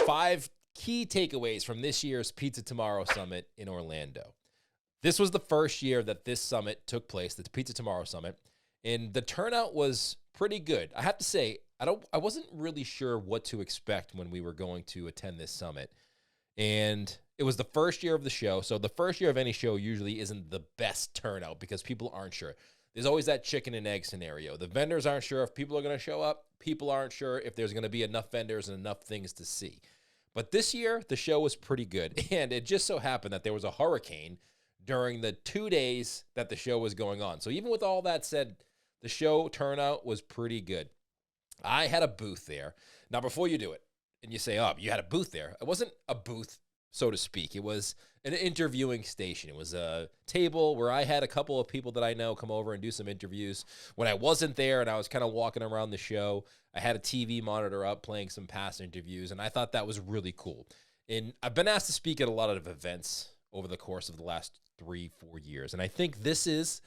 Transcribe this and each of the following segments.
5 key takeaways from this year's Pizza Tomorrow Summit in Orlando. This was the first year that this summit took place, the Pizza Tomorrow Summit, and the turnout was pretty good. I have to say, I wasn't really sure what to expect when we were going to attend this summit. And it was the first year of the show. So the first year of any show usually isn't the best turnout because people aren't sure. There's always that chicken and egg scenario. The vendors aren't sure if people are going to show up. People aren't sure if there's going to be enough vendors and enough things to see. But this year, the show was pretty good. And it just so happened that there was a hurricane during the 2 days that the show was going on. So even with all that said, the show turnout was pretty good. I had a booth there. Now, before you do it, and you say, oh, you had a booth there. It wasn't a booth, so to speak. It was an interviewing station. It was a table where I had a couple of people that I know come over and do some interviews. When I wasn't there and I was kind of walking around the show, I had a TV monitor up playing some past interviews, and I thought that was really cool. And I've been asked to speak at a lot of events over the course of the last 3-4 years, and I think this is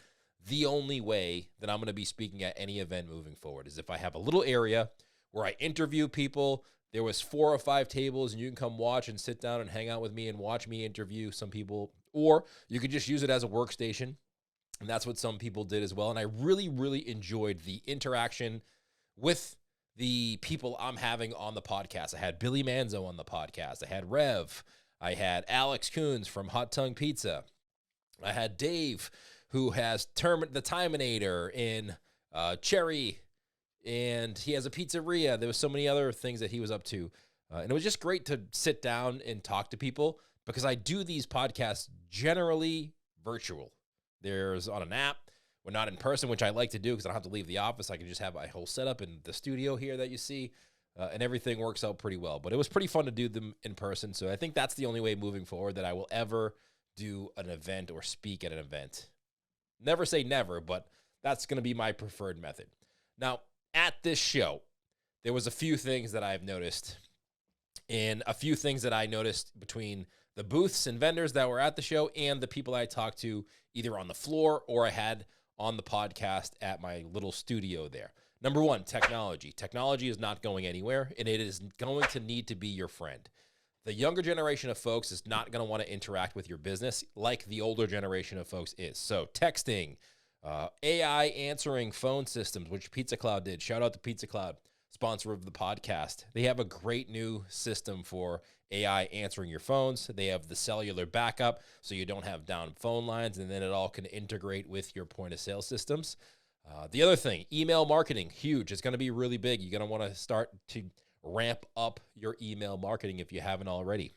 the only way that I'm going to be speaking at any event moving forward, is if I have a little area where I interview people. There was 4 or 5 tables, and you can come watch and sit down and hang out with me and watch me interview some people, or you could just use it as a workstation, and that's what some people did as well. And I really, really enjoyed the interaction with the people I'm having on the podcast. I had Billy Manzo on the podcast. I had Rev. I had Alex Coons from Hot Tongue Pizza. I had Dave, who has the Timinator in Cherry, and he has a pizzeria. There was so many other things that he was up to. And it was just great to sit down and talk to people, because I do these podcasts generally virtual. There's on an app. We're not in person, which I like to do because I don't have to leave the office. I can just have my whole setup in the studio here that you see, and everything works out pretty well. But it was pretty fun to do them in person. So I think that's the only way moving forward that I will ever do an event or speak at an event. Never say never, but that's going to be my preferred method. Now, at this show, there was a few things that I've noticed, and a few things that I noticed between the booths and vendors that were at the show and the people I talked to either on the floor or I had on the podcast at my little studio there. Number one, technology. Technology is not going anywhere, and it is going to need to be your friend. The younger generation of folks is not going to want to interact with your business like the older generation of folks is. So texting, AI answering phone systems, which Pizza Cloud did. Shout out to Pizza Cloud, sponsor of the podcast. They have a great new system for AI answering your phones. They have the cellular backup, so you don't have down phone lines, and then it all can integrate with your point of sale systems. The other thing, email marketing, huge. It's going to be really big. You're going to want to start to ramp up your email marketing if you haven't already.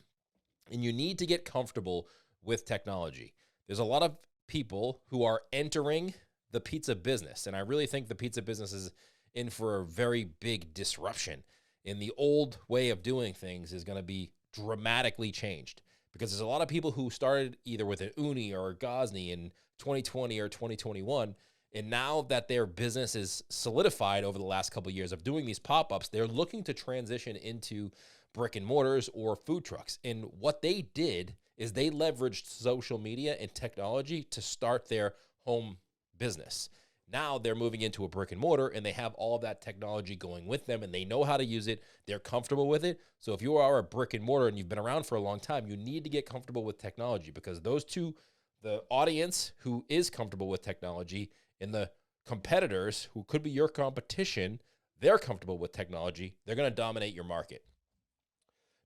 And you need to get comfortable with technology. There's a lot of people who are entering the pizza business, and I really think the pizza business is in for a very big disruption. And the old way of doing things is going to be dramatically changed, because there's a lot of people who started either with an Uni or a Gosney in 2020 or 2021, and now that their business is solidified over the last couple of years of doing these pop-ups, they're looking to transition into brick and mortars or food trucks. And what they did is they leveraged social media and technology to start their home business. Now they're moving into a brick and mortar, and they have all of that technology going with them, and they know how to use it. They're comfortable with it. So if you are a brick and mortar and you've been around for a long time, you need to get comfortable with technology, because those two, the audience who is comfortable with technology and the competitors who could be your competition, they're comfortable with technology. They're going to dominate your market.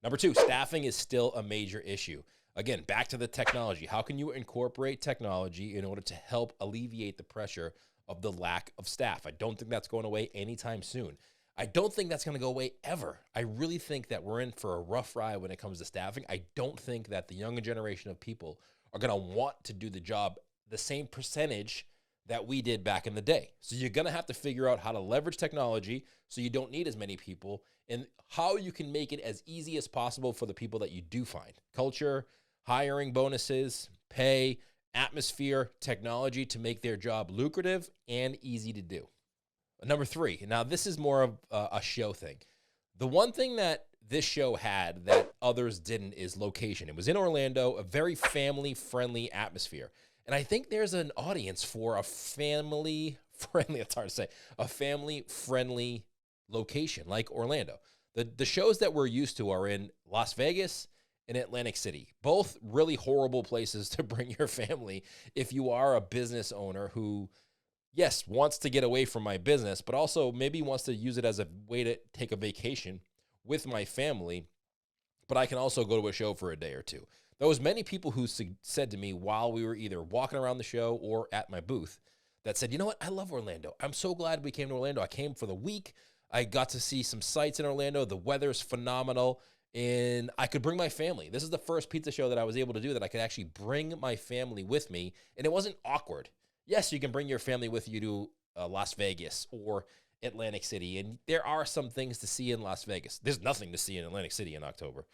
Number two, staffing is still a major issue. Again, back to the technology. How can you incorporate technology in order to help alleviate the pressure of the lack of staff? I don't think that's going away anytime soon. I don't think that's going to go away ever. I really think that we're in for a rough ride when it comes to staffing. I don't think that the younger generation of people are going to want to do the job the same percentage that we did back in the day. So you're going to have to figure out how to leverage technology so you don't need as many people, and how you can make it as easy as possible for the people that you do find. Culture, hiring bonuses, pay, atmosphere, technology to make their job lucrative and easy to do. Number three, now this is more of a show thing. The one thing that this show had that others didn't is location. It was in Orlando, a very family-friendly atmosphere. And I think there's an audience for a family-friendly, it's hard to say, a family-friendly location like Orlando. The shows that we're used to are in Las Vegas and Atlantic City, both really horrible places to bring your family if you are a business owner who, yes, wants to get away from my business, but also maybe wants to use it as a way to take a vacation with my family, but I can also go to a show for a day or two. There was many people who said to me while we were either walking around the show or at my booth that said, you know what, I love Orlando. I'm so glad we came to Orlando. I came for the week. I got to see some sights in Orlando. The weather's phenomenal, and I could bring my family. This is the first pizza show that I was able to do that I could actually bring my family with me, and it wasn't awkward. Yes, you can bring your family with you to Las Vegas or Atlantic City, and there are some things to see in Las Vegas. There's nothing to see in Atlantic City in October.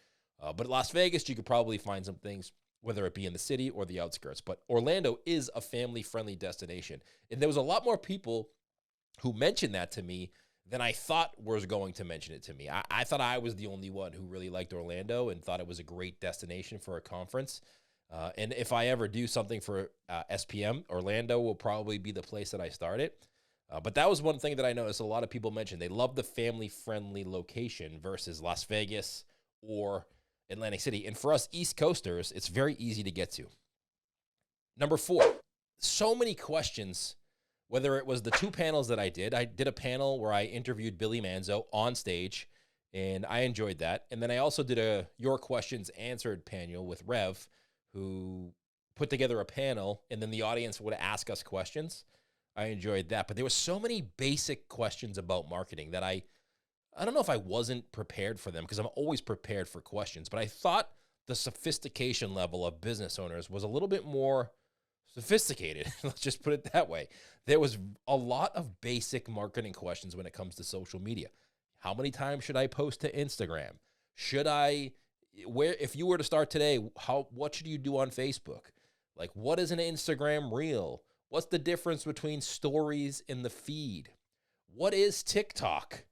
But Las Vegas, you could probably find some things, whether it be in the city or the outskirts. But Orlando is a family-friendly destination. And there was a lot more people who mentioned that to me than I thought was going to mention it to me. I thought I was the only one who really liked Orlando and thought it was a great destination for a conference. And if I ever do something for SPM, Orlando will probably be the place that I start it. But that was one thing that I noticed a lot of people mentioned. They love the family-friendly location versus Las Vegas or Atlantic City. And for us East Coasters, it's very easy to get to. Number 4, so many questions, whether it was the 2 panels that I did a panel where I interviewed Billy Manzo on stage, and I enjoyed that. And then I also did a Your Questions Answered panel with Rev, who put together a panel, and then the audience would ask us questions. I enjoyed that. But there were so many basic questions about marketing that I don't know if I wasn't prepared for them, because I'm always prepared for questions, but I thought the sophistication level of business owners was a little bit more sophisticated. Let's just put it that way. There was a lot of basic marketing questions when it comes to social media. How many times should I post to Instagram? If you were to start today, what should you do on Facebook? Like, what is an Instagram reel? What's the difference between stories and the feed? What is TikTok?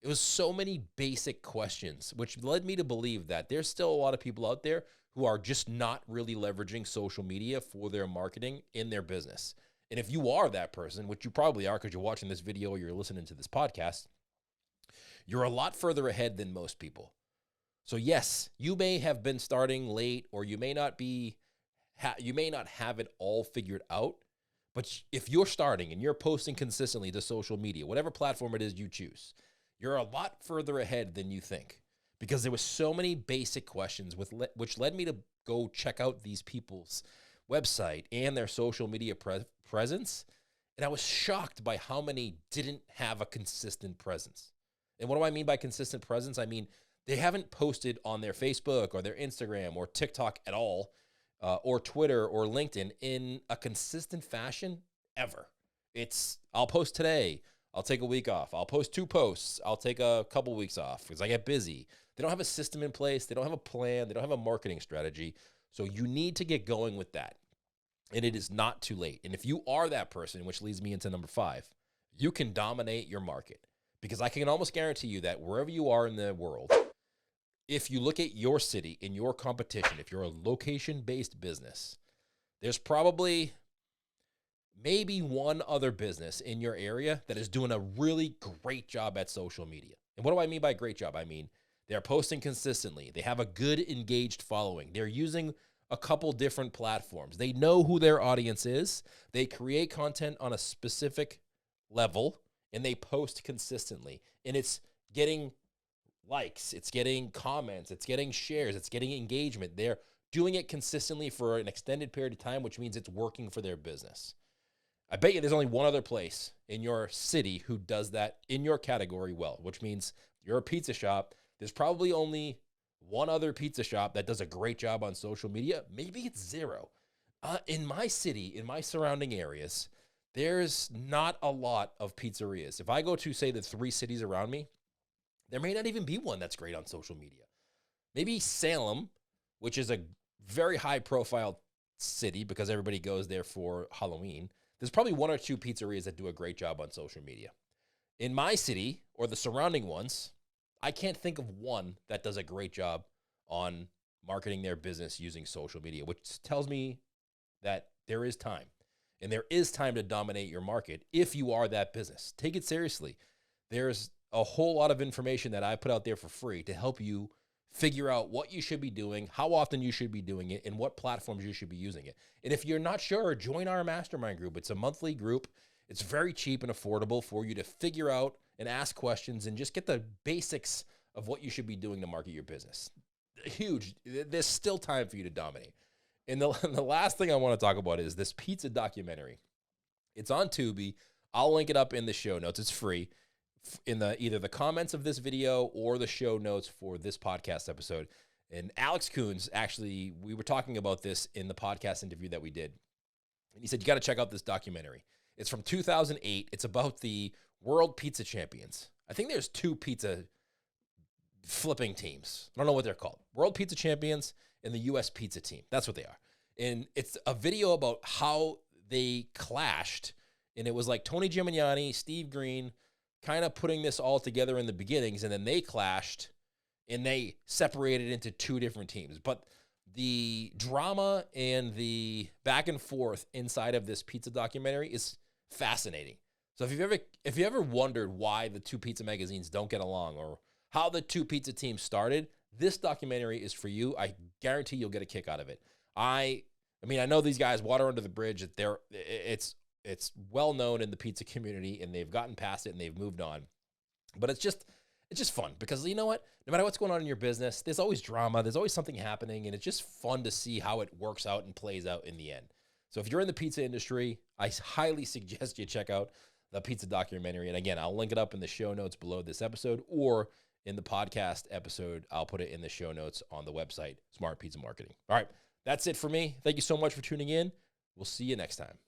It was so many basic questions, which led me to believe that there's still a lot of people out there who are just not really leveraging social media for their marketing in their business. And if you are that person, which you probably are because you're watching this video or you're listening to this podcast, you're a lot further ahead than most people. So yes, you may have been starting late, or you may not have it all figured out. But if you're starting and you're posting consistently to social media, whatever platform it is you choose, you're a lot further ahead than you think, because there were so many basic questions which led me to go check out these people's website and their social media presence. And I was shocked by how many didn't have a consistent presence. And what do I mean by consistent presence? I mean, they haven't posted on their Facebook or their Instagram or TikTok at all, or Twitter or LinkedIn in a consistent fashion ever. I'll post today, I'll take a week off. I'll post 2 posts. I'll take a couple weeks off because I get busy. They don't have a system in place. They don't have a plan. They don't have a marketing strategy. So you need to get going with that. And it is not too late. And if you are that person, which leads me into number 5, you can dominate your market, because I can almost guarantee you that wherever you are in the world, if you look at your city and your competition, if you're a location-based business, there's probably maybe one other business in your area that is doing a really great job at social media. And what do I mean by great job? I mean, they're posting consistently. They have a good engaged following. They're using a couple different platforms. They know who their audience is. They create content on a specific level, and they post consistently. And it's getting likes, it's getting comments, it's getting shares, it's getting engagement. They're doing it consistently for an extended period of time, which means it's working for their business. I bet you there's only one other place in your city who does that in your category well, which means you're a pizza shop. There's probably only one other pizza shop that does a great job on social media. Maybe it's 0. In my city, in my surrounding areas, there's not a lot of pizzerias. If I go to, say, the 3 cities around me, there may not even be one that's great on social media. Maybe Salem, which is a very high-profile city because everybody goes there for Halloween. There's probably 1 or 2 pizzerias that do a great job on social media. In my city or the surrounding ones, I can't think of one that does a great job on marketing their business using social media, which tells me that there is time. And there is time to dominate your market if you are that business. Take it seriously. There's a whole lot of information that I put out there for free to help you figure out what you should be doing, how often you should be doing it, and what platforms you should be using it. And if you're not sure, join our mastermind group. It's a monthly group. It's very cheap and affordable for you to figure out and ask questions and just get the basics of what you should be doing to market your business. Huge. There's still time for you to dominate. And the last thing I want to talk about is this pizza documentary. It's on Tubi. I'll link it up in the show notes. It's free in either the comments of this video or the show notes for this podcast episode. And Alex Coons, actually, we were talking about this in the podcast interview that we did. And he said, you got to check out this documentary. It's from 2008. It's about the World Pizza Champions. I think there's 2 pizza flipping teams. I don't know what they're called. World Pizza Champions and the U.S. Pizza Team. That's what they are. And it's a video about how they clashed. And it was like Tony Gimignani, Steve Green, kind of putting this all together in the beginnings, and then they clashed and they separated into 2 different teams. But the drama and the back and forth inside of this pizza documentary is fascinating. So if you ever wondered why the 2 pizza magazines don't get along or how the 2 pizza teams started, this documentary is for you. I guarantee you'll get a kick out of it. I mean, I know these guys, water under the bridge. It's well known in the pizza community, and they've gotten past it and they've moved on. But it's just fun because you know what? No matter what's going on in your business, there's always drama. There's always something happening, and it's just fun to see how it works out and plays out in the end. So if you're in the pizza industry, I highly suggest you check out the pizza documentary. And again, I'll link it up in the show notes below this episode, or in the podcast episode, I'll put it in the show notes on the website, Smart Pizza Marketing. All right, that's it for me. Thank you so much for tuning in. We'll see you next time.